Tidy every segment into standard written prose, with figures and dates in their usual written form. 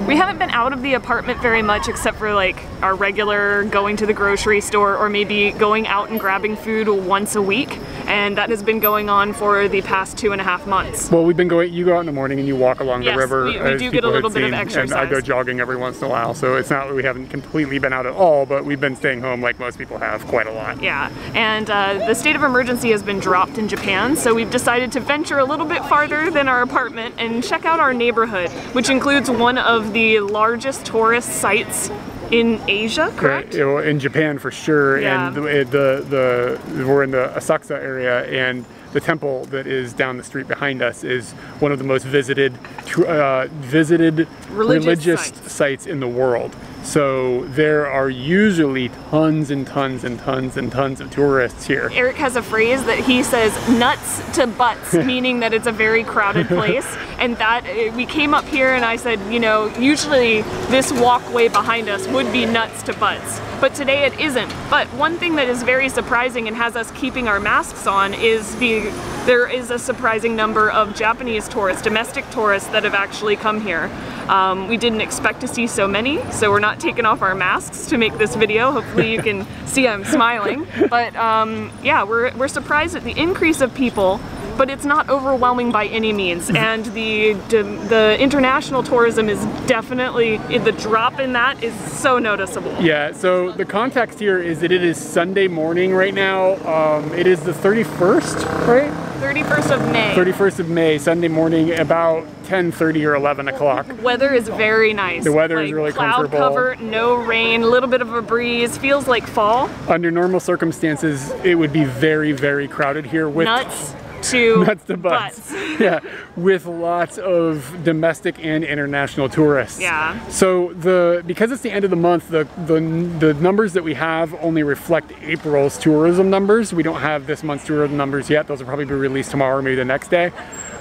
We haven't been out of the apartment very much except for like our regular going to the grocery store or maybe going out and grabbing food once a week, and that has been going on for the past 2.5 months. Well, we've been going, you go out in the morning and you walk along the river. We do get a little bit of exercise. And I go jogging every once in a while, so it's not that we haven't completely been out at all, but we've been staying home like most people have quite a lot. Yeah, and the state of emergency has been dropped in Japan, so we've decided to venture a little bit farther than our apartment and check out our neighborhood, which includes one of the largest tourist sites in Asia, correct? In Japan for sure, yeah. And we're in the Asakusa area, and the temple that is down the street behind us is one of the most visited religious sites in the world. So there are usually tons and tons and tons and tons of tourists here. Eric has a phrase that he says, nuts to butts, meaning that it's a very crowded place. And that, we came up here and I said, you know, usually this walkway behind us would be nuts to butts, but today it isn't. But one thing that is very surprising and has us keeping our masks on is there is a surprising number of Japanese tourists, domestic tourists that have actually come here. We didn't expect to see so many, so we're not taking off our masks to make this video. Hopefully you can see I'm smiling. But yeah, we're surprised at the increase of people, but it's not overwhelming by any means. And the international tourism is definitely, the drop in that is so noticeable. Yeah, so the context here is that it is Sunday morning right now. It is the 31st, right? 31st of May. 31st of May, Sunday morning, about 10:30 or 11 o'clock. Weather is very nice. The weather is really comfortable. Cloud cover, no rain, a little bit of a breeze, feels like fall. Under normal circumstances, it would be very, very crowded here with nuts to butts. Yeah, with lots of domestic and international tourists. Yeah. So because it's the end of the month, the numbers that we have only reflect April's tourism numbers. We don't have this month's tourism numbers yet. Those will probably be released tomorrow or maybe the next day.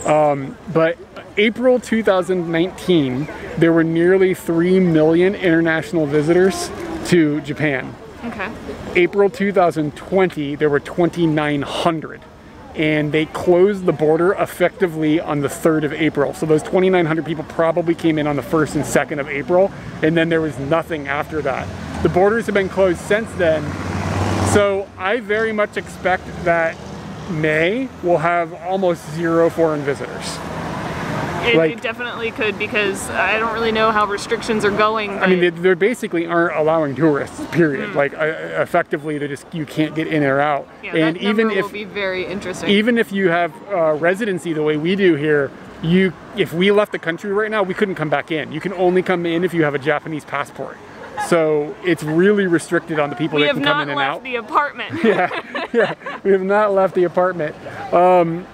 But April 2019, there were nearly 3 million international visitors to Japan. Okay. April 2020, there were 2,900. And they closed the border effectively on the 3rd of April. So those 2,900 people probably came in on the 1st and 2nd of April, and then there was nothing after that. The borders have been closed since then. So I very much expect that May will have almost 0 foreign visitors. It definitely could, because I don't really know how restrictions are going. I mean, they basically aren't allowing tourists, period. Like, effectively, you can't get in or out. Yeah, and that even will be very interesting. Even if you have residency the way we do here, if we left the country right now, we couldn't come back in. You can only come in if you have a Japanese passport. So it's really restricted on the people that can come in and out. We have not left the apartment. Yeah, we have not left the apartment.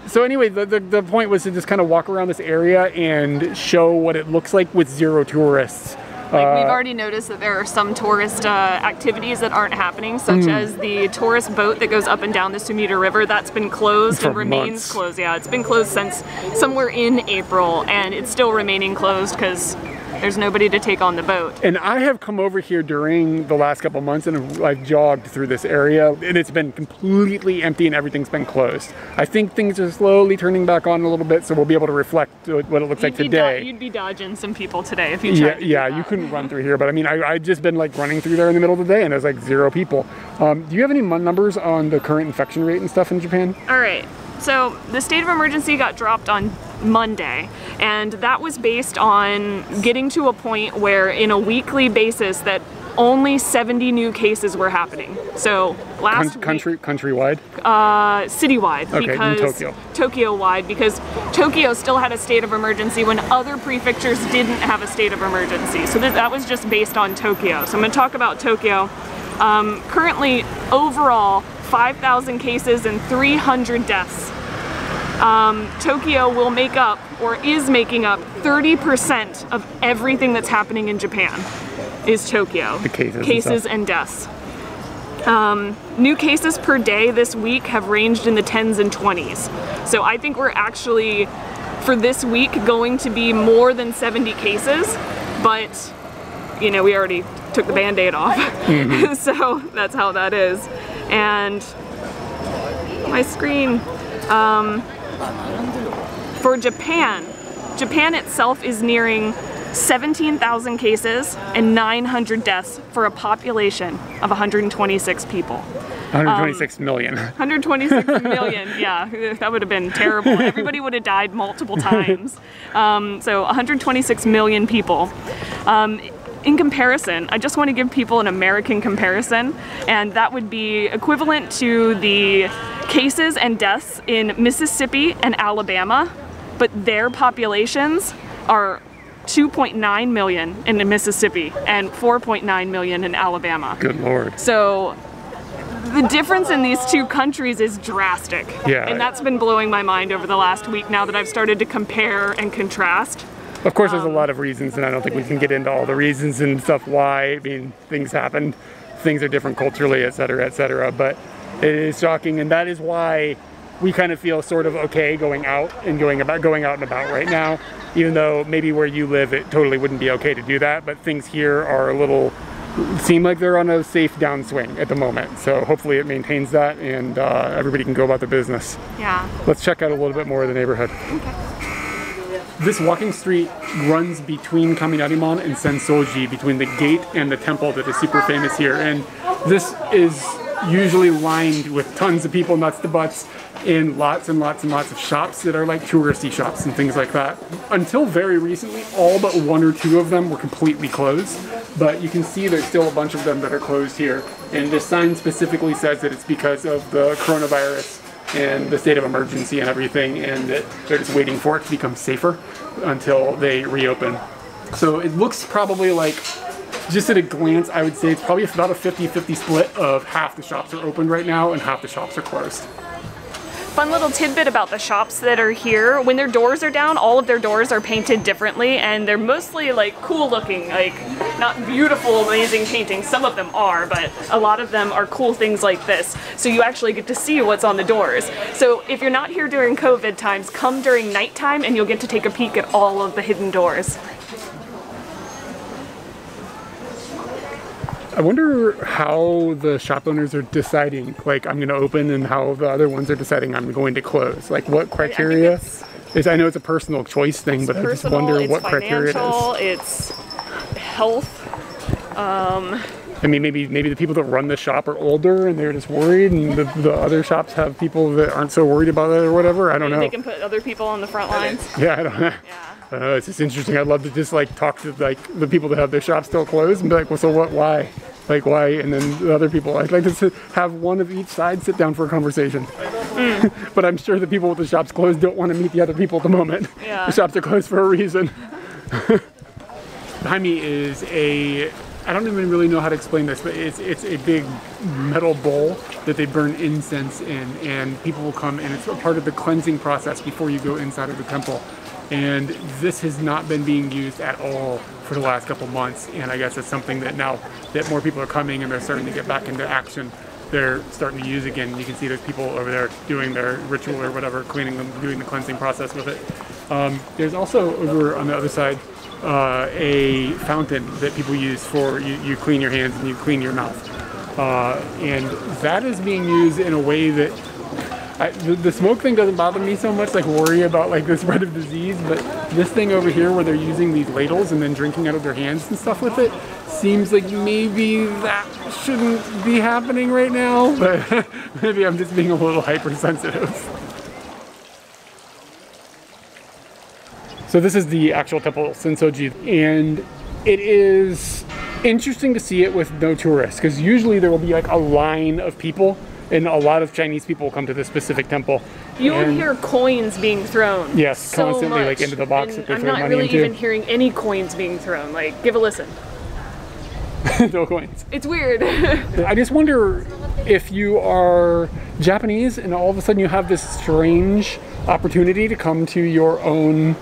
So anyway, the point was to just kind of walk around this area and show what it looks like with 0 tourists. Like, we've already noticed that there are some tourist activities that aren't happening, such as the tourist boat that goes up and down the Sumida River. That's been closed and remains closed. Yeah, it's been closed since somewhere in April, and it's still remaining closed because there's nobody to take on the boat. And I have come over here during the last couple months and I've jogged through this area, and it's been completely empty and everything's been closed. I think things are slowly turning back on a little bit, so we'll be able to reflect what it looks like today. You'd be dodging some people today if you tried to do that. You couldn't run through here, but I mean, I'd just been like running through there in the middle of the day and there's like 0 people. Do you have any numbers on the current infection rate and stuff in Japan? All right. So the state of emergency got dropped on Monday, and that was based on getting to a point where in a weekly basis that only 70 new cases were happening. So last week, countrywide? Citywide, okay, because in Tokyo. Tokyo-wide, because Tokyo still had a state of emergency when other prefectures didn't have a state of emergency. So that was just based on Tokyo. So I'm going to talk about Tokyo. Currently, overall, 5,000 cases and 300 deaths. Tokyo will make up, or is making up, 30% of everything that's happening in Japan is Tokyo. The cases and deaths. New cases per day this week have ranged in the 10s and 20s. So I think we're actually, for this week, going to be more than 70 cases, but, you know, we already took the Band-Aid off. So that's how that is. And my screen, for Japan itself is nearing 17,000 cases and 900 deaths for a population of 126 people. 126 million. 126 million, yeah, that would have been terrible. Everybody would have died multiple times. So 126 million people. In comparison, I just want to give people an American comparison, and that would be equivalent to the cases and deaths in Mississippi and Alabama, but their populations are 2.9 million in Mississippi and 4.9 million in Alabama. Good Lord. So the difference in these two countries is drastic. Yeah. And that's been blowing my mind over the last week now that I've started to compare and contrast. Of course, there's a lot of reasons, and I don't think we can get into all the reasons and stuff why. I mean, things happen, things are different culturally, et cetera, but it is shocking, and that is why we kind of feel sort of okay going out and going out and about right now, even though maybe where you live it totally wouldn't be okay to do that, but things here are a little, seem like they're on a safe downswing at the moment. So hopefully it maintains that, and everybody can go about their business. Yeah. Let's check out a little bit more of the neighborhood. Okay. This walking street runs between Kaminarimon and Sensoji, between the gate and the temple that is super famous here. And this is usually lined with tons of people, nuts to butts, in lots and lots and lots of shops that are like touristy shops and things like that. Until very recently, all but one or two of them were completely closed. But you can see there's still a bunch of them that are closed here. And this sign specifically says that it's because of the coronavirus and the state of emergency and everything, and that they're just waiting for it to become safer until they reopen. So it looks probably like, just at a glance, I would say it's probably about a 50-50 split of half the shops are open right now and half the shops are closed. Fun little tidbit about the shops that are here. When their doors are down, all of their doors are painted differently, and they're mostly like cool looking, like not beautiful, amazing paintings. Some of them are, but a lot of them are cool things like this. So you actually get to see what's on the doors. So if you're not here during COVID times, come during nighttime and you'll get to take a peek at all of the hidden doors. I wonder how the shop owners are deciding, like, I'm going to open, and how the other ones are deciding I'm going to close. Like, what criteria is? I know it's a personal choice thing, but I just wonder what criteria it is. It's health. I mean, maybe the people that run the shop are older and they're just worried, and the other shops have people that aren't so worried about it or whatever. I don't know. They can put other people on the front lines. Yeah, I don't know. Yeah. It's just interesting. I'd love to just like talk to like the people that have their shop still closed and be like, well, so what? Why? Like, why? And then the other people, I'd like to have one of each side sit down for a conversation. But I'm sure the people with the shops closed don't want to meet the other people at the moment. Yeah. The shops are closed for a reason. Behind me is I don't even really know how to explain this, but it's a big metal bowl that they burn incense in, and people will come, and it's a part of the cleansing process before you go inside of the temple. And this has not been being used at all for the last couple months, and I guess it's something that now that more people are coming and they're starting to get back into action, they're starting to use again. You can see there's people over there doing their ritual or whatever, cleaning them, doing the cleansing process with it. There's also over on the other side a fountain that people use for you clean your hands and you clean your mouth, and that is being used in a way that the smoke thing doesn't bother me so much, like worry about like the spread of disease, but this thing over here where they're using these ladles and then drinking out of their hands and stuff with it seems like maybe that shouldn't be happening right now, but maybe I'm just being a little hypersensitive. So this is the actual temple, Sensoji, and it is interesting to see it with no tourists, because usually there will be like a line of people, and a lot of Chinese people will come to this specific temple. You'll hear coins being thrown. Yes, so constantly, much. like into the box that they throw money into. I'm not really even hearing any coins being thrown. Like, give a listen. No coins. It's weird. I just wonder if you are Japanese and all of a sudden you have this strange opportunity to come to your own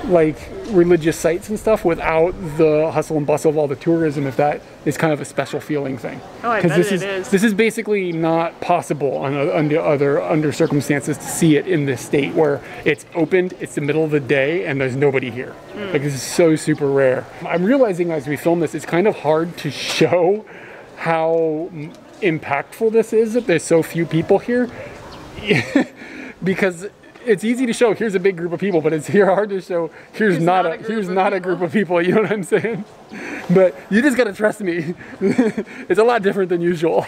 like religious sites and stuff without the hustle and bustle of all the tourism, if that is kind of a special feeling thing. Oh, I bet it is. This is basically not possible under circumstances to see it in this state where it's opened, it's the middle of the day, and there's nobody here. Like, this is so super rare. I'm realizing as we film this, it's kind of hard to show how impactful this is that there's so few people here because it's easy to show here's a big group of people, but it's hard to show here's not a group of people. You know what I'm saying? But you just gotta trust me. It's a lot different than usual.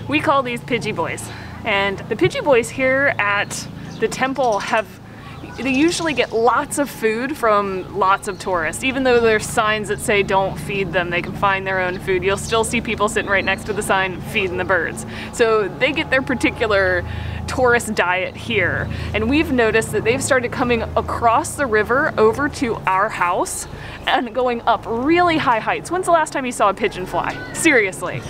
We call these Pidgey Boys, and the Pidgey Boys here at the temple they usually get lots of food from lots of tourists. Even though there's signs that say don't feed them, they can find their own food, you'll still see people sitting right next to the sign feeding the birds. So they get their particular tourist diet here. And we've noticed that they've started coming across the river over to our house and going up really high heights. When's the last time you saw a pigeon fly? Seriously.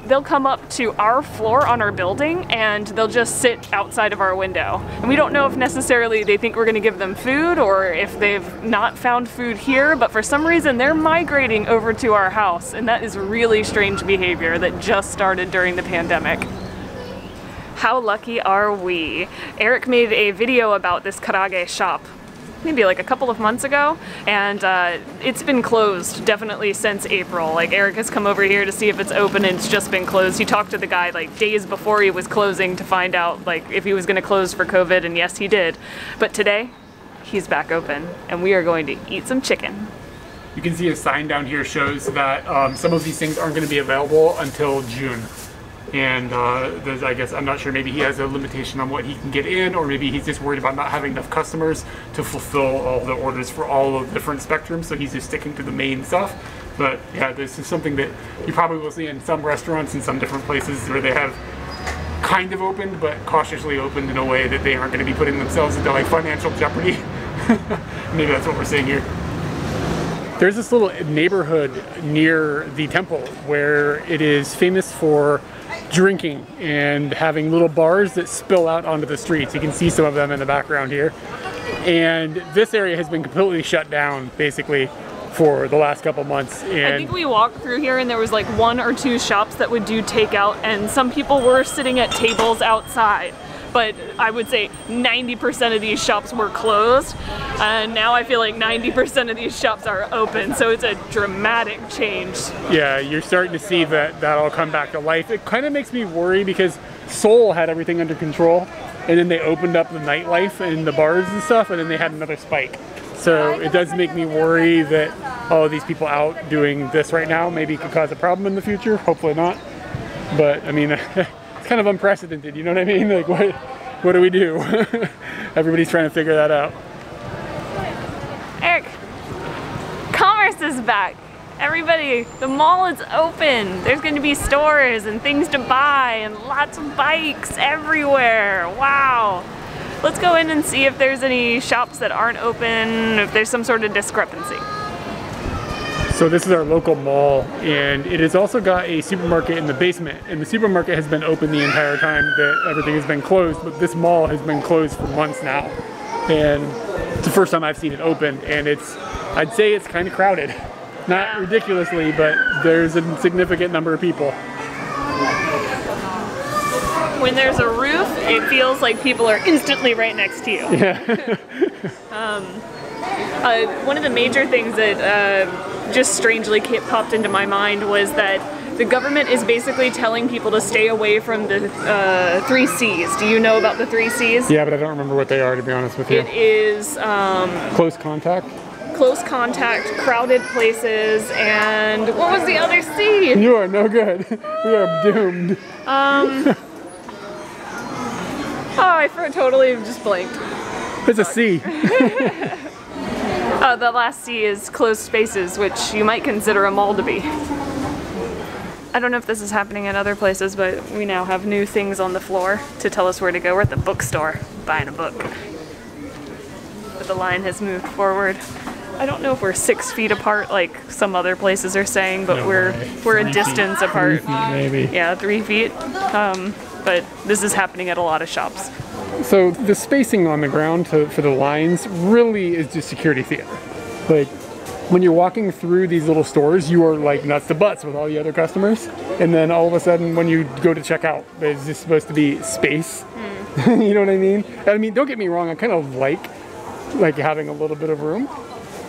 They'll come up to our floor on our building and they'll just sit outside of our window. And we don't know if necessarily they think we're gonna give them food or if they've not found food here, but for some reason they're migrating over to our house, and that is really strange behavior that just started during the pandemic. How lucky are we? Eric made a video about this kyde shop maybe like a couple of months ago, and it's been closed definitely since April. Like, Eric has come over here to see if it's open and it's just been closed. He talked to the guy like days before he was closing to find out like if he was going to close for COVID, and yes he did. But today he's back open and we are going to eat some chicken. You can see a sign down here shows that some of these things aren't going to be available until June. And I guess, I'm not sure, maybe he has a limitation on what he can get in, or maybe he's just worried about not having enough customers to fulfill all the orders for all of the different spectrums, so he's just sticking to the main stuff. But yeah, this is something that you probably will see in some restaurants in some different places where they have kind of opened, but cautiously opened in a way that they aren't going to be putting themselves into like financial jeopardy. Maybe that's what we're seeing here. There's this little neighborhood near the temple where it is famous for drinking and having little bars that spill out onto the streets. You can see some of them in the background here. And this area has been completely shut down basically for the last couple months. And I think we walked through here and there was like 1 or 2 shops that would do takeout, and some people were sitting at tables outside. But I would say 90% of these shops were closed, and now I feel like 90% of these shops are open, so it's a dramatic change. Yeah, you're starting to see that all come back to life. It kind of makes me worry because Seoul had everything under control, and then they opened up the nightlife and the bars and stuff, and then they had another spike. So it does make me worry that all of these people out doing this right now maybe could cause a problem in the future. Hopefully not. But I mean, kind of unprecedented, you know what I mean? Like, what do we do? Everybody's trying to figure that out. Eric, commerce is back. Everybody, the mall is open. There's going to be stores and things to buy and lots of bikes everywhere. Wow. Let's go in and see if there's any shops that aren't open, if there's some sort of discrepancy. So this is our local mall, and it has also got a supermarket in the basement, and the supermarket has been open the entire time that everything has been closed, but this mall has been closed for months now, and it's the first time I've seen it open, and I'd say it's kind of crowded. Not ridiculously, but there's a significant number of people. When there's a roof, it feels like people are instantly right next to you. Yeah. One of the major things that just strangely popped into my mind was that the government is basically telling people to stay away from the 3 C's. Do you know about the 3 C's? Yeah, but I don't remember what they are, to be honest with you. It is close contact, crowded places, and what was the other C? You are no good. We are doomed. Oh, I totally just blanked. It's a C. Oh, the last C is closed spaces, which you might consider a mall to be. I don't know if this is happening in other places, but we now have new things on the floor to tell us where to go. We're at the bookstore, buying a book. But the line has moved forward. I don't know if we're 6 feet apart like some other places are saying, but No we're a distance apart. 3 feet maybe. Yeah, 3 feet. But this is happening at a lot of shops. So the spacing on the ground for the lines really is just security theater. Like, when you're walking through these little stores, you are like nuts to butts with all the other customers, and then all of a sudden when you go to check out, there's just supposed to be space. You know what I mean? I mean, don't get me wrong, I kind of like having a little bit of room.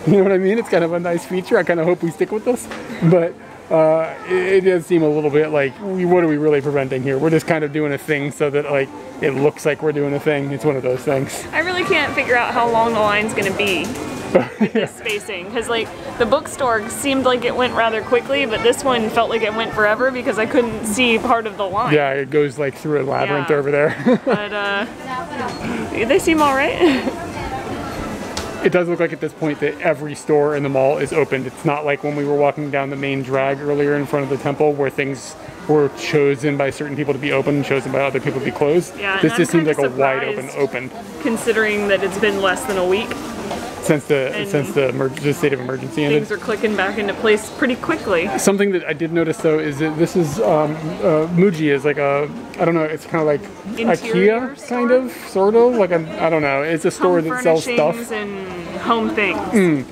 You know what I mean? It's kind of a nice feature. I kind of hope we stick with this. But It does seem a little bit like, what are we really preventing here? We're just kind of doing a thing so that like it looks like we're doing a thing. It's one of those things. I really can't figure out how long the line's gonna be with this spacing, because like the bookstore seemed like it went rather quickly, but this one felt like it went forever because I couldn't see part of the line. Yeah, it goes like through a labyrinth over there. But they seem all right. It does look like at this point that every store in the mall is opened. It's not like when we were walking down the main drag earlier in front of the temple where things were chosen by certain people to be open and chosen by other people to be closed. Yeah, this just seems like a wide open. Considering that it's been less than a week. Since the state of emergency ended. Things are clicking back into place pretty quickly. Something that I did notice though is that this is Muji is like a, I don't know, it's kind of like Interior IKEA store? kind of, sort of, like a, I don't know, it's a store that sells stuff. And home things.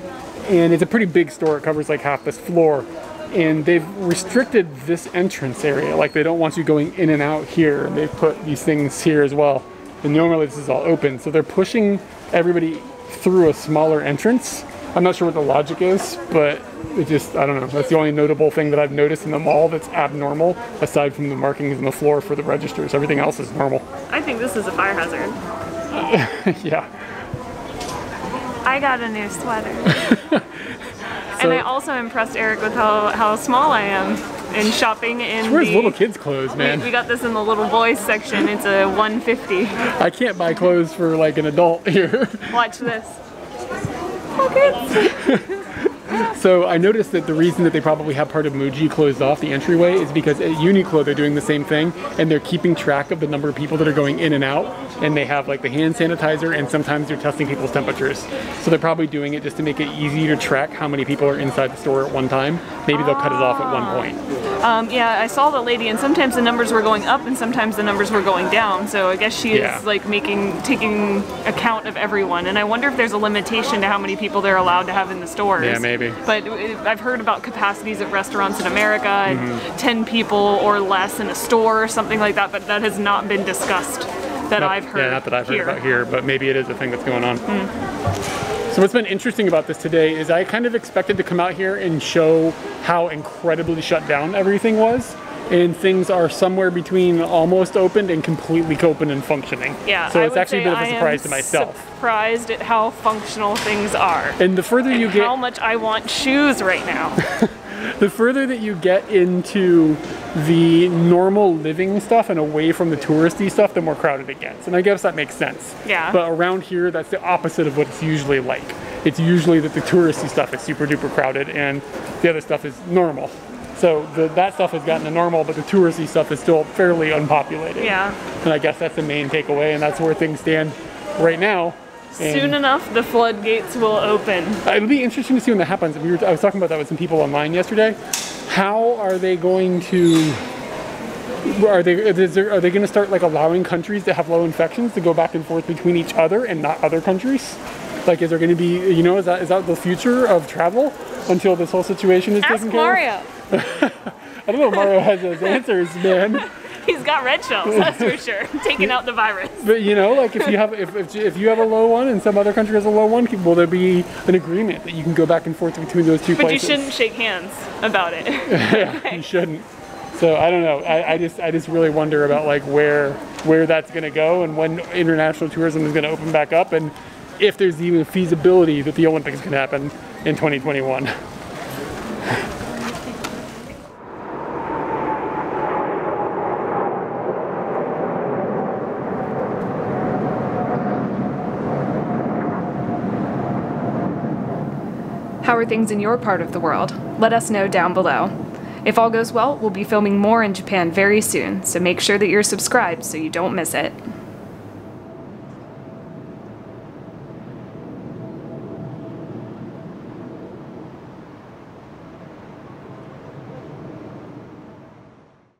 And it's a pretty big store, it covers like half this floor. And they've restricted this entrance area, like they don't want you going in and out here, and they've put these things here as well. And normally this is all open, so they're pushing everybody through a smaller entrance. I'm not sure what the logic is, but it just, I don't know. That's the only notable thing that I've noticed in the mall that's abnormal, aside from the markings on the floor for the registers. Everything else is normal. I think this is a fire hazard. Yeah. I got a new sweater. And I also impressed Eric with how small I am in shopping in Where's little kids' clothes, man? We got this in the little boys section. It's a 150. I can't buy clothes for like an adult here. Watch this. Oh, kids. So I noticed that the reason that they probably have part of Muji closed off, the entryway, is because at Uniqlo they're doing the same thing, and they're keeping track of the number of people that are going in and out, and they have like the hand sanitizer, and sometimes they're testing people's temperatures. So they're probably doing it just to make it easy to track how many people are inside the store at one time. Maybe they'll cut it off at one point. Yeah, I saw the lady, and sometimes the numbers were going up and sometimes the numbers were going down. So I guess she is like taking account of everyone. And I wonder if there's a limitation to how many people they're allowed to have in the stores. Yeah, maybe. But I've heard about capacities of restaurants in America and 10 people or less in a store or something like that, but that has not been discussed that I've heard. Yeah, not that I've heard about here, but maybe it is a thing that's going on. So what's been interesting about this today is I kind of expected to come out here and show how incredibly shut down everything was, and things are somewhere between almost opened and completely open and functioning. Yeah, so it's actually a bit of a surprise to myself. Surprised at how functional things are. And the further you get, how much I want shoes right now. The further that you get into the normal living stuff and away from the touristy stuff, the more crowded it gets. And I guess that makes sense. Yeah. But around here, that's the opposite of what it's usually like. It's usually that the touristy stuff is super duper crowded and the other stuff is normal. So that stuff has gotten to normal, but the touristy stuff is still fairly unpopulated. Yeah. And I guess that's the main takeaway, and that's where things stand right now. And soon enough, the floodgates will open. It'll be interesting to see when that happens. I was talking about that with some people online yesterday. How are they going to? Are they going to start like allowing countries that have low infections to go back and forth between each other and not other countries? Like, is there going to be, you know, is that the future of travel until this whole situation is taken care of? Ask Mario. I don't know if Mario has those answers, man. He's got red shells, that's for sure. Taking out the virus. But you know, like if you have a low one and some other country has a low one, will there be an agreement that you can go back and forth between those two places? But you shouldn't shake hands about it. Yeah, you shouldn't. So I don't know. I just really wonder about like where that's going to go and when international tourism is going to open back up, and if there's even feasibility that the Olympics can happen in 2021. How are things in your part of the world? Let us know down below. If all goes well, we'll be filming more in Japan very soon, so make sure that you're subscribed so you don't miss it.